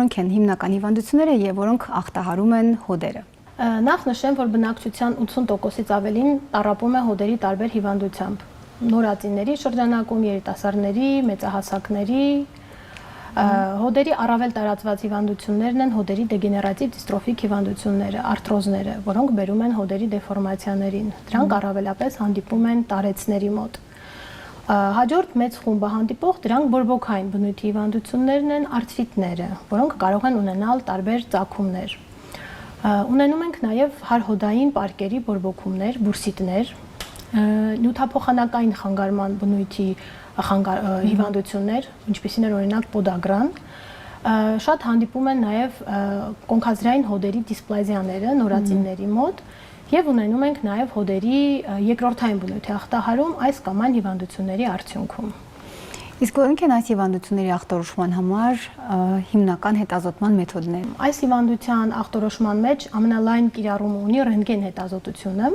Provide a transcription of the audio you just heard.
որոնք են հիմնական հիվանդությունները եւ որոնք ախտահարում են հոդերը։ Նախ նշեմ, որ բնակչության 80%-ից ավելին տառապում է հոդերի տարբեր հիվանդությամբ։ Նորածինների շրջանակում, երիտասարդների, մեծահասակների, հոդերի առավել տարածված հիվանդություններն են հոդերի դեգեներատիվ դիստրոֆիկ հիվանդությունները, արթրոզները, որոնք բերում են հոդերի դեֆորմացիաներին։ Դրանք առավելապես հանդիպում են տարեցների մոտ։ Հաջորդ մեծ խումբը հանդիպող դրանք բորբոքային բնույթի հիվանդություններն են արթրիտները, որոնք կարող են ունենալ տարբեր ծագումներ։ Ունենում ենք նաև հարհոդային պարկերի բորբոքումներ, բուրսիտներ, նյութափոխանակային խանգարման բնույթի հիվանդություններ, ինչպիսին են օրինակ պոդագրան, շատ հանդիպում են նաև կոնքազրային հոդերի դիսպլազիաները նորածինների մոտ եւ ունենում ենք նաև հոդերի երկրորդային բնույթի ախտահարում այս կամ այն հիվանդությունների արդյունքում։ Իսկ որոնք են այս հիվանդությունների ախտորոշման համար հիմնական հետազոտման մեթոդները։ Այս հիվանդության ախտորոշման մեջ ամենալայն կիրառումը ունի ռենտգեն հետազոտությունը,